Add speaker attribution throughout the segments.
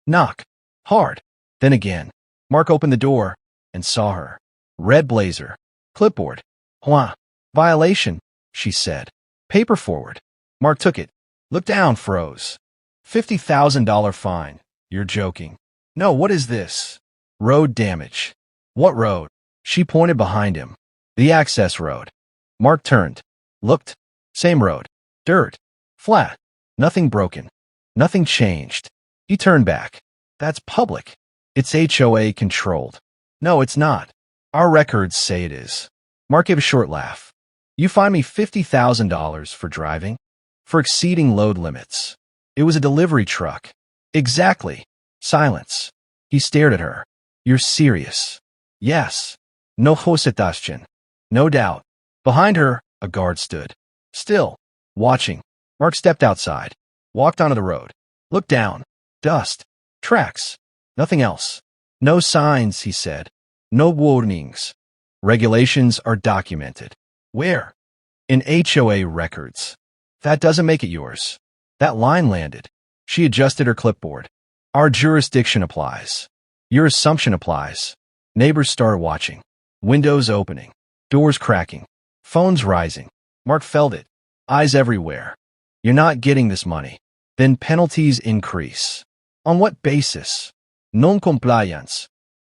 Speaker 1: Knock. Hard. Then again. Mark opened the door and saw her. Red blazer. Clipboard. HOA. Violation, she said. Paper forward. Mark took it. Looked down, froze. $50,000 fine. You're joking. No, what is this? Road damage. What road? She pointed behind him. The access road. Mark turned. Looked. Same road. Dirt. Flat. Nothing broken. Nothing changed. He turned back. That's public. It's HOA controlled. No, it's not. Our records say it is. Mark gave a short laugh. You fined me $50,000 for driving? For exceeding load limits. It was a delivery truck. Exactly. Silence. He stared at her. You're serious? Yes. No hositastion. No doubt. Behind her, a guard stood. Still. Watching. Mark stepped outside. Walked onto the road. Looked down. Dust. Tracks. Nothing else. No signs, he said. No warnings. Regulations are documented. Where? In HOA records. That doesn't make it yours. That line landed. She adjusted her clipboard. Our jurisdiction applies. Your assumption applies. Neighbors started watching. Windows opening. Doors cracking. Phones rising. Mark felt it. Eyes everywhere. You're not getting this money. Then penalties increase. On what basis? Non-compliance.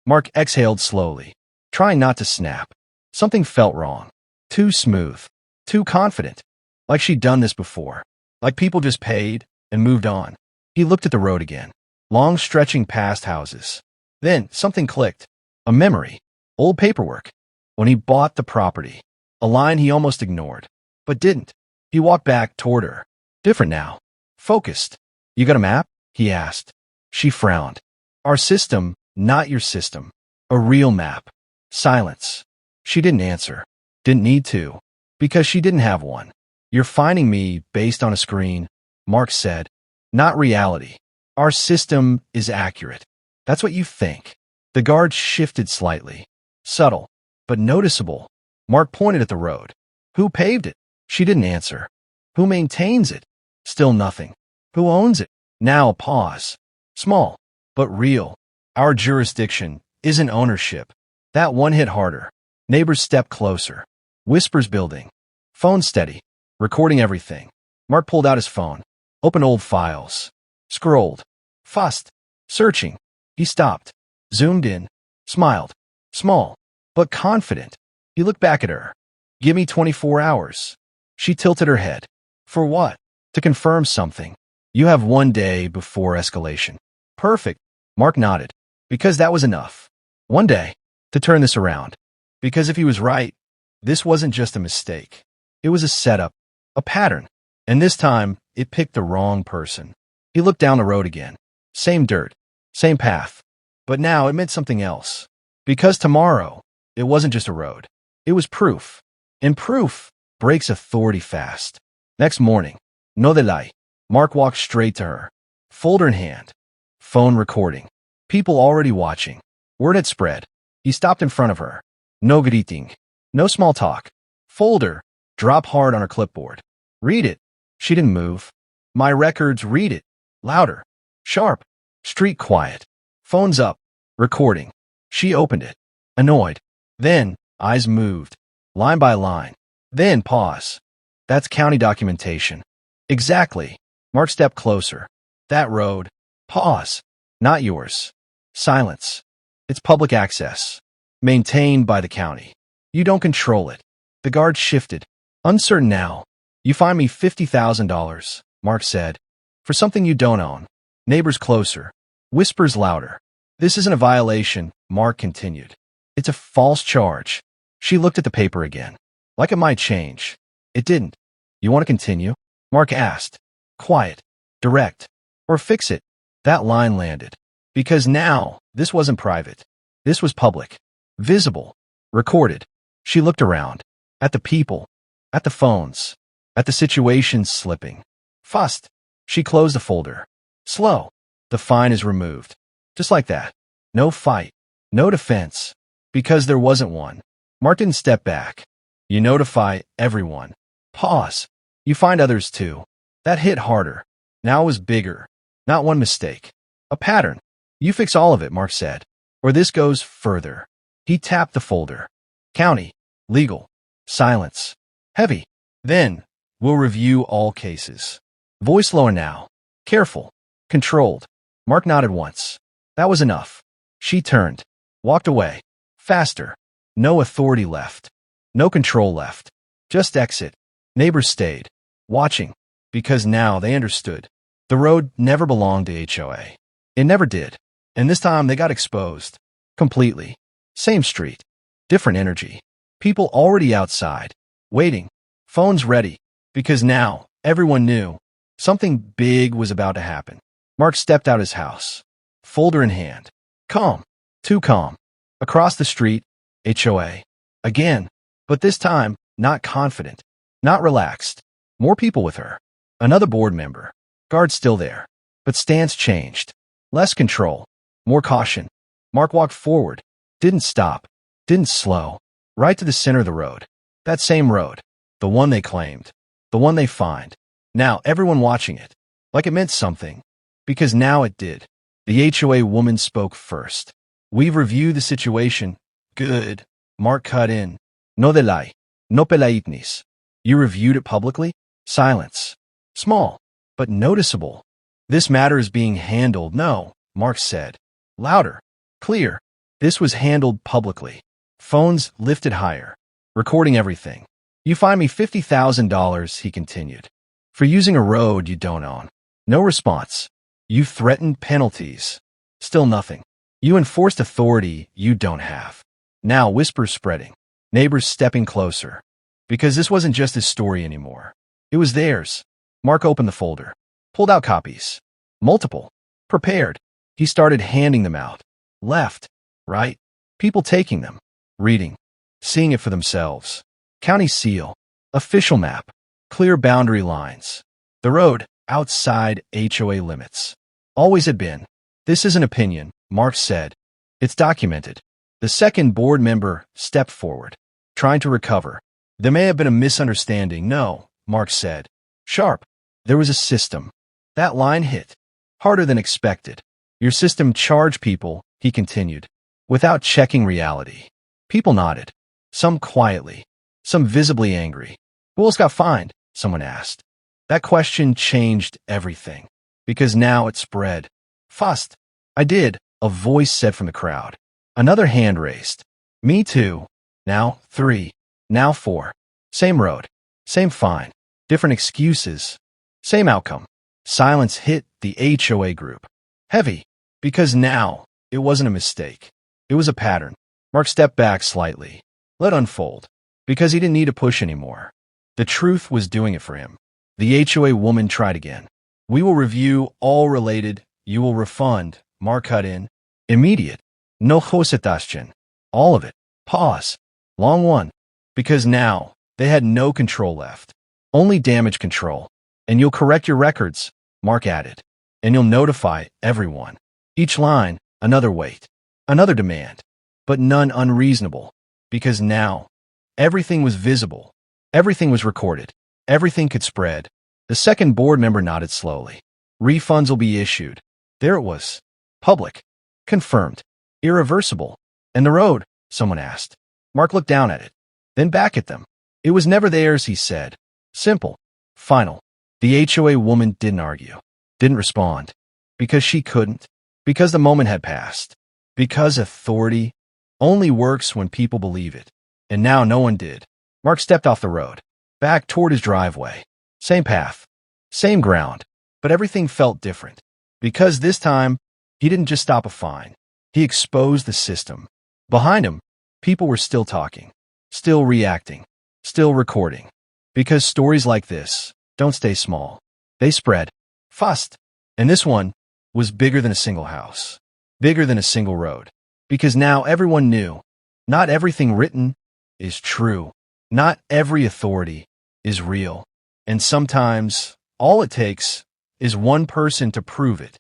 Speaker 1: Mark exhaled slowly, trying not to snap. Something felt wrong. Too smooth. Too confident. Like she'd done this before. Like people just paid and moved on. He looked at the road again. Long stretching past houses. Then something clicked. A memory. Old paperwork. When he bought the property. A line he almost ignored. But didn't. He walked back toward her. Different now. Focused. You got a map? He asked. She frowned. Our system, not your system. A real map. Silence. She didn't answer. Didn't need to. Because she didn't have one. You're finding me based on a screen, Mark said. Not reality. Our system is accurate. That's what you think. The guard shifted slightly. Subtle, but noticeable. Mark pointed at the road. Who paved it? She didn't answer. Who maintains it? Still nothing. Who owns it? Now a pause. Small, but real. Our jurisdiction isn't ownership. That one hit harder. Neighbors stepped closer. Whispers building. Phone steady. Recording everything. Mark pulled out his phone. Opened old files. Scrolled. Fussed. Searching. He stopped. Zoomed in. Smiled. Small, but confident. He looked back at her. Give me 24 hours. She tilted her head. For what? To confirm something. You have 1 day before escalation. Perfect. Mark nodded. Because that was enough. 1 day. To turn this around. Because if he was right, this wasn't just a mistake. It was a setup. A pattern. And this time, it picked the wrong person. He looked down the road again. Same dirt. Same path. But now it meant something else. Because tomorrow, it wasn't just a road. It was proof. And proof breaks authority fast. Next morning. No delay. Mark walked straight to her. Folder in hand. Phone recording. People already watching. Word had spread. He stopped in front of her. No greeting. No small talk. Folder. Drop hard on her clipboard. Read it. She didn't move. My records, read it. Louder. Sharp. Street quiet. Phone's up. Recording. She opened it. Annoyed. Then, eyes moved. Line by line. Then, pause. That's county documentation. Exactly. Mark stepped closer. That road. Pause. Not yours. Silence. It's public access. Maintained by the county. You don't control it. The guard shifted. Uncertain now. You fine me $50,000, Mark said. For something you don't own. Neighbors closer. Whispers louder. This isn't a violation, Mark continued. It's a false charge. She looked at the paper again. Like it might change. It didn't. You want to continue? Mark asked. Quiet. Direct. Or fix it. That line landed. Because now, this wasn't private. This was public. Visible. Recorded. She looked around. At the people. At the phones. At the situation slipping. Fussed. She closed the folder. Slow. The fine is removed. Just like that. No fight. No defense. Because there wasn't one. Mark didn't step back. You notify everyone. Pause. You find others too. That hit harder. Now it was bigger. Not one mistake. A pattern. You fix all of it, Mark said. Or this goes further. He tapped the folder. County. Legal. Silence. Heavy. Then, we'll review all cases. Voice lower now. Careful. Controlled. Mark nodded once. That was enough. She turned. Walked away. Faster. No authority left. No control left. Just exit. Neighbors stayed. Watching. Because now they understood. The road never belonged to HOA. It never did. And this time they got exposed. Completely. Same street. Different energy. People already outside. Waiting. Phones ready. Because now, everyone knew. Something big was about to happen. Mark stepped out his house. Folder in hand. Calm. Too calm. Across the street, HOA. Again. But this time, not confident. Not relaxed. More people with her. Another board member. Guard still there. But stance changed. Less control. More caution. Mark walked forward. Didn't stop. Didn't slow. Right to the center of the road. That same road. The one they claimed. The one they find. Now everyone watching it. Like it meant something. Because now it did. The HOA woman spoke first. We've reviewed the situation. Good. Mark cut in. No delay. No pelaitnis. You reviewed it publicly? Silence. Small. But noticeable. This matter is being handled. No, Mark said. Louder. Clear. This was handled publicly. Phones lifted higher. Recording everything. You fine me $50,000, he continued. For using a road you don't own. No response. You threatened penalties. Still nothing. You enforced authority you don't have. Now whispers spreading. Neighbors stepping closer. Because this wasn't just his story anymore. It was theirs. Mark opened the folder. Pulled out copies. Multiple. Prepared. He started handing them out. Left. Right. People taking them. Reading. Seeing it for themselves. County seal. Official map. Clear boundary lines. The road, outside HOA limits. Always had been. This is an opinion, Mark said. It's documented. The second board member stepped forward, trying to recover. There may have been a misunderstanding. No, Mark said. Sharp. There was a system. That line hit. Harder than expected. Your system charged people, he continued, without checking reality. People nodded. Some quietly. Some visibly angry. Who else got fined? Someone asked. That question changed everything. Because now it spread. Fast. I did, a voice said from the crowd. Another hand raised. Me too. Now 3. Now 4. Same road. Same fine. Different excuses. Same outcome. Silence hit the HOA group. Heavy. Because now, it wasn't a mistake. It was a pattern. Mark stepped back slightly. Let unfold. Because he didn't need to push anymore. The truth was doing it for him. The HOA woman tried again. We will review all related. You will refund. Mark cut in. Immediate. No hosetaschen. All of it. Pause. Long one. Because now, they had no control left. Only damage control. And you'll correct your records, Mark added. And you'll notify everyone. Each line, another weight. Another demand. But none unreasonable. Because now, everything was visible. Everything was recorded. Everything could spread. The second board member nodded slowly. Refunds will be issued. There it was. Public. Confirmed. Irreversible. And the road? Someone asked. Mark looked down at it. Then back at them. It was never theirs, he said. Simple. Final. The HOA woman didn't argue. Didn't respond. Because she couldn't. Because the moment had passed. Because authority only works when people believe it. And now no one did. Mark stepped off the road. Back toward his driveway. Same path. Same ground. But everything felt different. Because this time, he didn't just stop a fine. He exposed the system. Behind him, people were still talking. Still reacting. Still recording. Because stories like this don't stay small. They spread. Fast. And this one was bigger than a single house. Bigger than a single road. Because now everyone knew. Not everything written is true. Not every authority is real. And sometimes, all it takes is one person to prove it.